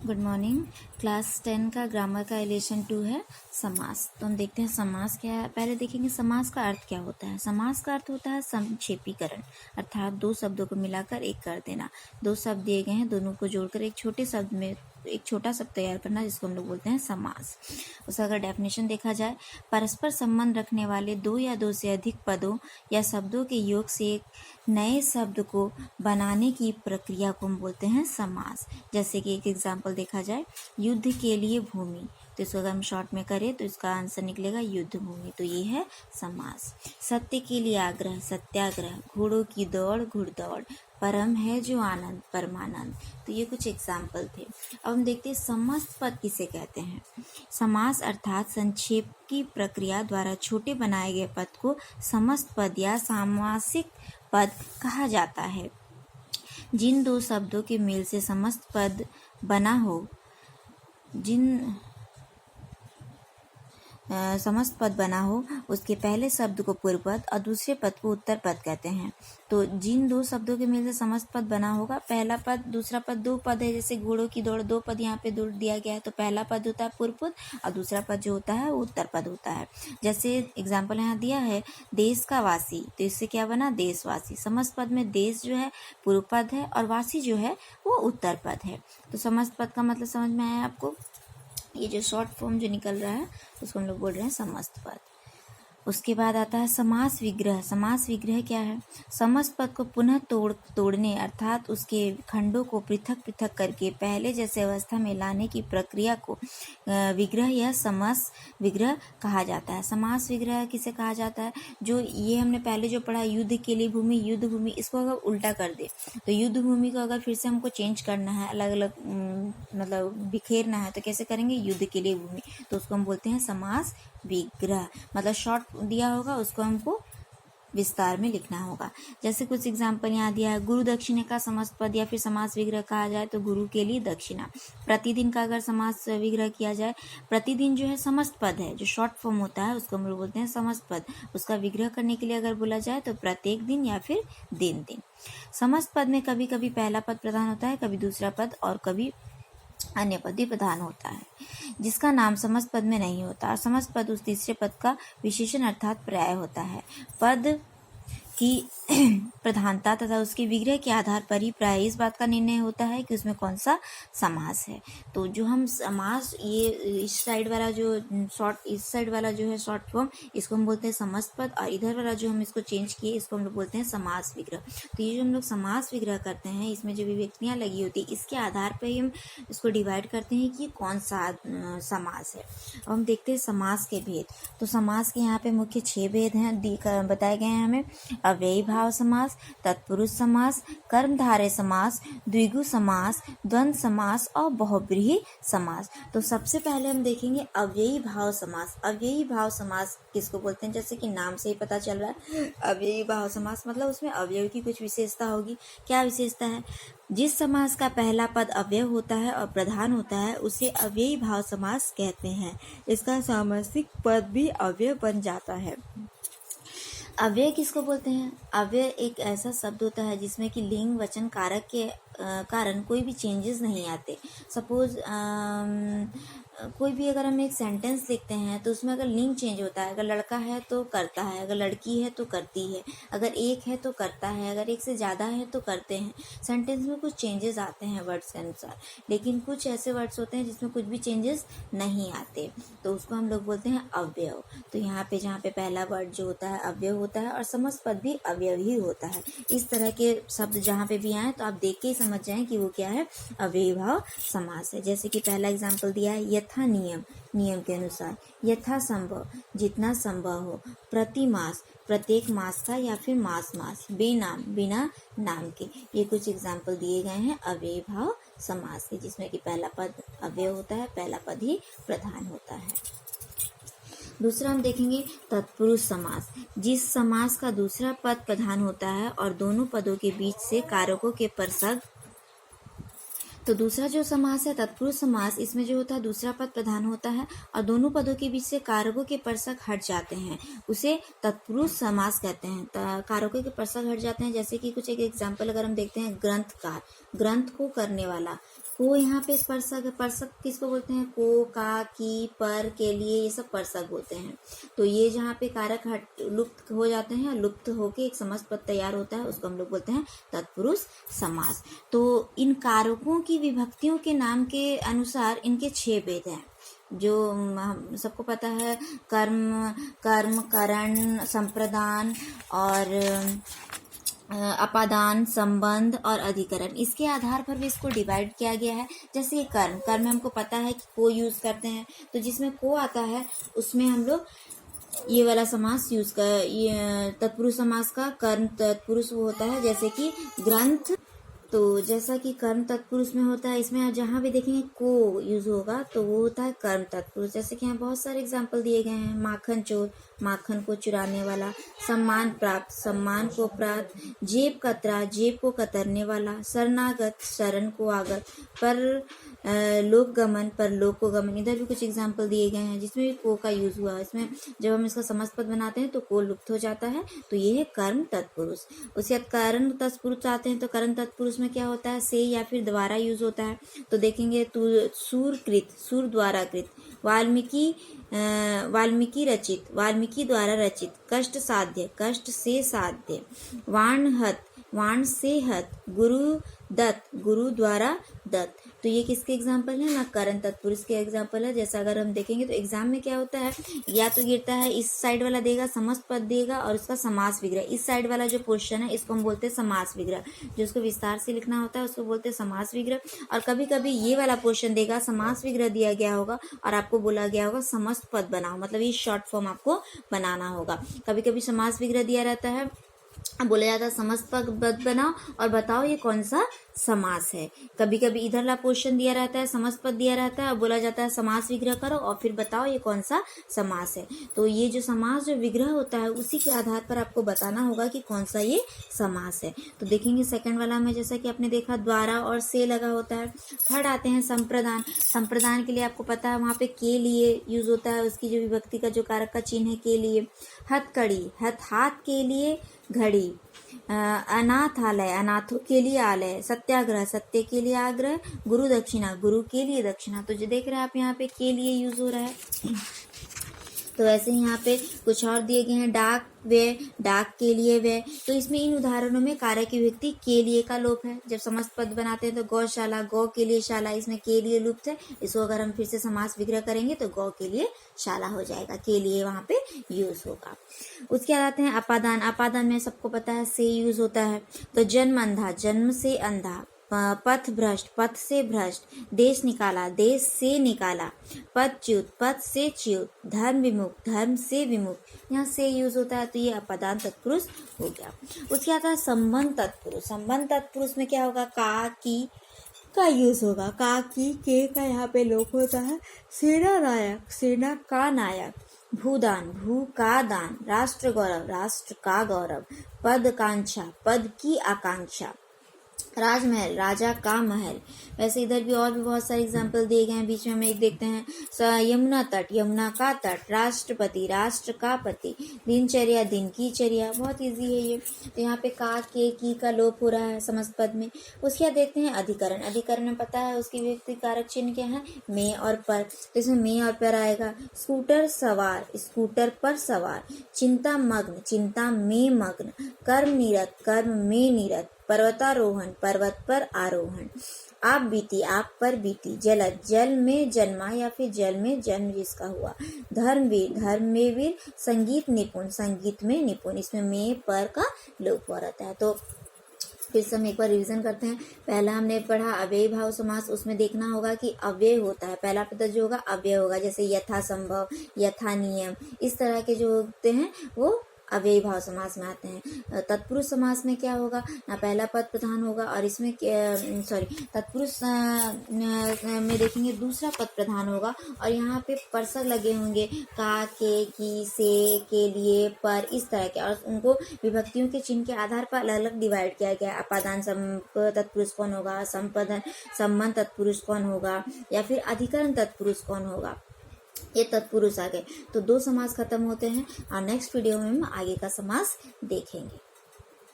Good morning. Class 10 का grammar का lesson 2 है समास। तो हम देखते हैं समास क्या है। पहले देखेंगे समास का अर्थ क्या होता है। समास का अर्थ होता है संक्षेपीकरण, अर्थात दो शब्दों को मिलाकर एक कर देना। दो शब्द दिए गए हैं, दोनों को जोड़कर एक छोटे शब्द में एक छोटा शब्द तैयार करना, जिसको हम लोग बोलते हैं समास। उसका अगर डेफिनेशन देखा जाए, परस्पर संबंध रखने वाले दो या दो से अधिक पदों या शब्दों के योग से एक नए शब्द को बनाने की प्रक्रिया को हम बोलते हैं समास। जैसे कि एक एग्जाम्पल देखा जाए, युद्ध के लिए भूमि, तो इसको अगर हम शॉर्ट में करें तो इसका आंसर निकलेगा युद्ध भूमि, तो ये है समास। सत्य के लिए आग्रह, सत्याग्रह, घोड़ों की दौड़, घुड़दौड़, परम है जो आनंद, परमानंद। तो ये कुछ एग्जाम्पल थे। अब हम देखते हैं समस्त पद किसे कहते हैं। समास अर्थात संक्षेप की प्रक्रिया द्वारा छोटे बनाए गए पद को समस्त पद या सामासिक पद कहा जाता है। जिन दो शब्दों के मेल से समस्त पद बना हो, समस्त पद बना हो, उसके पहले शब्द को पूर्व पद और दूसरे पद को उत्तर पद कहते हैं। तो जिन दो शब्दों के मेल से समस्त पद बना होगा, पहला पद दूसरा पद, दो पद है जैसे घोड़ों की दौड़, दो पद यहाँ पे दूर दिया गया है, तो पहला पद होता है पूर्व पद और दूसरा पद जो होता है वो उत्तर पद होता है। जैसे एग्जाम्पल यहाँ दिया है, देश का वासी, तो इससे क्या बना, देशवासी। समस्त पद में देश जो है पूर्व पद है और वासी जो है वो उत्तर पद है। तो समस्त पद का मतलब समझ में आया आपको। ये जो शॉर्ट फॉर्म जो निकल रहा है उसको हम लोग बोल रहे हैं समस्त पद। उसके बाद आता है समास विग्रह। समास विग्रह क्या है? समस्त पद को पुनः तोड़ने अर्थात उसके खंडों को पृथक पृथक करके पहले जैसे अवस्था में लाने की प्रक्रिया को विग्रह या समास विग्रह कहा जाता है। समास विग्रह किसे कहा जाता है? जो ये हमने पहले जो पढ़ा, युद्ध के लिए भूमि, युद्ध भूमि, इसको अगर उल्टा कर दे तो युद्ध भूमि को अगर फिर से हमको चेंज करना है, अलग अलग मतलब बिखेरना है, तो कैसे करेंगे? युद्ध के लिए भूमि, तो उसको हम बोलते हैं समास विग्रह। मतलब शॉर्ट दिया होगा उसको हमको विस्तार में लिखना होगा। जैसे कुछ एग्जाम्पल यहाँ दिया है, गुरु दक्षिणा का समस्त पद या फिर समास विग्रह कहा जाए तो गुरु के लिए दक्षिणा। प्रतिदिन का अगर समास विग्रह किया जाए, प्रतिदिन जो है समस्त पद है, जो शॉर्ट फॉर्म होता है उसको हम लोग बोलते हैं समस्त पद। उसका विग्रह करने के लिए अगर बोला जाए तो प्रत्येक दिन या फिर दिन दिन। समस्त पद में कभी कभी पहला पद प्रधान होता है, कभी दूसरा पद और कभी अन्य पद भी प्रधान होता है, जिसका नाम समस्त पद में नहीं होता। समस्त पद उस तीसरे पद का विशेषण अर्थात पर्याय होता है। पद की प्रधानता तथा उसके विग्रह के आधार पर ही प्राय इस बात का निर्णय होता है कि उसमें कौन सा समास है। तो जो हम समास, ये इस साइड वाला जो इस साइड वाला जो है शॉर्ट फॉर्म, इसको हम बोलते हैं समस्त पद, और इधर वाला जो हम इसको चेंज किए इसको हम लोग बोलते हैं समास विग्रह। तो ये जो हम लोग समास विग्रह करते हैं, इसमें जो विभक्तियाँ लगी होती है इसके आधार पर ही हम इसको डिवाइड करते हैं कि कौन सा समास है। अब हम देखते हैं समास के भेद। तो समास के यहाँ पे मुख्य 6 भेद हैं, बताए गए हैं हमें। अव्ययी भाव समास, तत्पुरुष समास, कर्मधारय समास, द्विगु समास, द्वंद्व समास और बहुब्रीहि समास। तो सबसे पहले हम देखेंगे अव्ययी भाव समास। अव्ययी भाव समास किसको बोलते हैं? जैसे कि नाम से ही पता चल रहा है, अव्ययी भाव समास मतलब उसमें अवयव की कुछ विशेषता होगी। क्या विशेषता है? जिस समास का पहला पद अव्यय होता है और प्रधान होता है उसे अव्ययी भाव समास कहते हैं। इसका सामासिक पद भी अव्यय बन जाता है। अव्यय किसको बोलते हैं? अव्यय एक ऐसा शब्द होता है जिसमें कि लिंग वचन कारक के कारण कोई भी चेंजेस नहीं आते। सपोज कोई भी अगर हम एक सेंटेंस लिखते हैं तो उसमें अगर लिंग चेंज होता है, अगर लड़का है तो करता है, अगर लड़की है तो करती है, अगर एक है तो करता है, अगर एक से ज़्यादा है तो करते हैं। सेंटेंस में कुछ चेंजेस आते हैं वर्ड्स के अनुसार, लेकिन कुछ ऐसे वर्ड्स होते हैं जिसमें कुछ भी चेंजेस नहीं आते, तो उसको हम लोग बोलते हैं अव्यय। तो यहाँ पे जहाँ पे पहला वर्ड जो होता है अव्यय होता है और समस्त पद भी अव्यय ही होता है। इस तरह के शब्द जहाँ पे भी आए तो आप देख के ही समझ जाएं कि वो क्या है, अव्ययी भाव समास है। जैसे कि पहला एग्जाम्पल दिया है, यथा नियम, नियम के अनुसार, यथा संभव, जितना संभव हो, प्रति मास, प्रत्येक मास का या फिर मास मास, बेनाम, बिना नाम के। ये कुछ एग्जाम्पल दिए गए हैं अव्ययी भाव समास के, जिसमें कि पहला पद अव्यय होता है, पहला पद ही प्रधान होता है। दूसरा हम देखेंगे तत्पुरुष समास। जिस समास का दूसरा पद प्रधान होता है और दोनों पदों के बीच से कारकों के परसग, तो दूसरा जो समास है तत्पुरुष समास, इसमें जो होता है दूसरा पद प्रधान होता है और दोनों पदों के बीच से कारकों के परसक हट जाते हैं, उसे तत्पुरुष समास कहते हैं। कारकों के परसक हट जाते हैं, जैसे कि कुछ एक एग्जाम्पल अगर हम देखते हैं, ग्रंथकार, ग्रंथ को करने वाला, को यहाँ पे परसक है। परसक किसको बोलते हैं? को, का, की, पर, के लिए, ये सब परसक बोलते हैं। तो ये जहाँ पे कारक लुप्त हो जाते हैं, लुप्त होके एक समस्त पद तैयार होता है, उसको हम लोग बोलते हैं तत्पुरुष समास। तो इन कारकों की विभक्तियों के नाम के अनुसार इनके 6 भेद हैं, जो हम सबको पता है। कर्म, करण, संप्रदान और अपादान, संबंध और अधिकरण, इसके आधार पर भी इसको डिवाइड किया गया है। जैसे ये कर्म में हमको पता है कि को यूज करते हैं, तो जिसमें को आता है उसमें हम लोग ये वाला समास यूज कर, ये तत्पुरुष समास का कर्म तत्पुरुष वो होता है, जैसे कि ग्रंथ। तो जैसा कि कर्म तत्पुरुष में होता है, इसमें आप जहाँ भी देखेंगे को यूज होगा तो वो होता है कर्म तत्पुरुष। जैसे कि यहाँ बहुत सारे एग्जाम्पल दिए गए हैं। माखन चोर, माखन को चुराने वाला। सम्मान प्राप्त, सम्मान को प्राप्त। जेब कतरा, जेब को कतरने वाला। शरणागत, शरण को आगत। पर लोक गमन, पर लोक को गमन। इधर भी कुछ एग्जाम्पल दिए गए हैं जिसमें भी को का यूज हुआ। इसमें जब हम इसका समस्त पद बनाते हैं तो को लुप्त हो जाता है, तो ये है कर्म तत्पुरुष। उसके बाद करण तत्पुरुष आते हैं, तो करण तत्पुरुष में क्या होता है? से या फिर द्वारा यूज होता है। तो देखेंगे सूरकृत, सूर द्वारा कृत। वाल्मीकि रचित, वाल्मीकि द्वारा रचित। कष्ट साध्य, कष्ट से साध्य। वाणहत, वाण से हत। गुरु दत्त, गुरु द्वारा दत्त। तो ये किसके एग्जाम्पल है? ना करण तत्पुरुष के एग्जाम्पल है। जैसा अगर हम देखेंगे तो एग्जाम में क्या होता है, या तो गिरता है इस साइड वाला देगा समस्त पद देगा और उसका समास विग्रह। इस साइड वाला जो पोर्शन है इसको हम बोलते हैं समास विग्रह, जो उसको विस्तार से लिखना होता है उसको बोलते हैं समास विग्रह। और कभी कभी ये वाला पोर्शन देगा, समास विग्रह दिया गया होगा और आपको बोला गया होगा समस्त पद बनाओ, मतलब ये शॉर्ट फॉर्म आपको बनाना होगा। कभी कभी समास विग्रह दिया रहता है, बोला जाता है समस्त पद बनाओ और बताओ ये कौन सा समास है। कभी कभी इधर वाला पोर्शन दिया रहता है, समस्त पद दिया रहता है और बोला जाता है समास विग्रह करो और फिर बताओ ये कौन सा समास है। तो ये जो समास जो विग्रह होता है उसी के आधार पर आपको बताना होगा कि कौन सा ये समास है। तो देखेंगे सेकंड वाला में जैसा कि आपने देखा द्वारा और से लगा होता है। थर्ड आते हैं संप्रदान। संप्रदान के लिए आपको पता है वहाँ पे के लिए यूज होता है, उसकी जो विभक्ति का जो कारक का चिन्ह है के लिए। हथकड़ी, हाथ के लिए घड़ी। अनाथालय, अनाथों के लिए आलय। सत्याग्रह, सत्य के लिए आग्रह। गुरु दक्षिणा, गुरु के लिए दक्षिणा। तो जो देख रहे हैं आप यहाँ पे के लिए यूज हो रहा है। तो ऐसे ही यहाँ पे कुछ और दिए गए हैं। डाक व्यय, डाक के लिए व्यय। तो इसमें इन उदाहरणों में कारक की विभक्ति के लिए का लोप है। जब समस्त पद बनाते हैं तो गौशाला, गौ के लिए शाला, इसमें के लिए लुप्त है। इसको अगर हम फिर से समास विग्रह करेंगे तो गौ के लिए शाला हो जाएगा, के लिए वहां पे यूज होगा। उसके बाद आते हैं अपादान। अपादान में सबको पता है से यूज होता है। तो जन्म अंधा, जन्म से अंधा। पथ भ्रष्ट, पथ से भ्रष्ट। देश निकाला, देश से निकाला। पद च्युत, पद से च्युत। धर्म विमुख, धर्म से विमुख। यहाँ से यूज होता है तो ये अपादान तत्पुरुष हो गया। उसके आता है संबंध तत्पुरुष। संबंध तत्पुरुष में क्या होगा? का, की का यूज होगा। का, की, के का यहाँ पे लोप होता है। सेना नायक, सेना का नायक। भूदान, भू का दान। राष्ट्र गौरव, राष्ट्र का गौरव। पद कांक्षा, पद की आकांक्षा। राजमहल, राजा का महल। वैसे इधर भी और भी बहुत सारे एग्जाम्पल दिए गए हैं। बीच में हम एक देखते हैं यमुना तट, यमुना का तट। राष्ट्रपति, राष्ट्र का पति। दिनचर्या, दिन की चर्या। बहुत इजी है ये। तो यहाँ पे का, के, की का लोप हो रहा है समस्त पद में। उसके बाद देखते हैं अधिकरण। अधिकरण में पता है उसकी विभक्ति कारक चिन्ह क्या है? में और पर। तो इसमें में और पर आएगा। स्कूटर सवार, स्कूटर पर सवार। चिंता मग्न, चिंता में मग्न। कर्म निरत, कर्म में निरत। पर्वतारोहण, पर्वत पर आरोहण। आप बीती, आप पर बीती। जलद, जल में जन्मा या फिर जल में जन्म जिसका हुआ। धर्मवीर, धर्म में वीर। संगीत निपुण, संगीत में निपुण। इसमें में पर का लोप हो रहता है। तो फिर से हम एक बार रिवीजन करते हैं। पहला हमने पढ़ा अव्ययी भाव समास। उसमें देखना होगा कि अव्यय होता है, पहला पद जो होगा अव्यय होगा, जैसे यथा संभव, यथा नियम, इस तरह के जो होते हैं वो अव्ययी भाव समास में आते हैं। तत्पुरुष समास में क्या होगा? ना पहला पद प्रधान होगा और इसमें तत्पुरुष में देखेंगे दूसरा पद प्रधान होगा और यहाँ पे परसक लगे होंगे। का, के, की, से, के लिए, पर, इस तरह के। और उनको विभक्तियों के चिन्ह के आधार पर अलग अलग डिवाइड किया गया। अपादान तत्पुरुष कौन होगा, संबंध तत्पुरुष कौन होगा, या फिर अधिकरण तत्पुरुष कौन होगा, ये तत्पुरुष आ गए। तो 2 समास खत्म होते हैं और नेक्स्ट वीडियो में हम आगे का समास देखेंगे।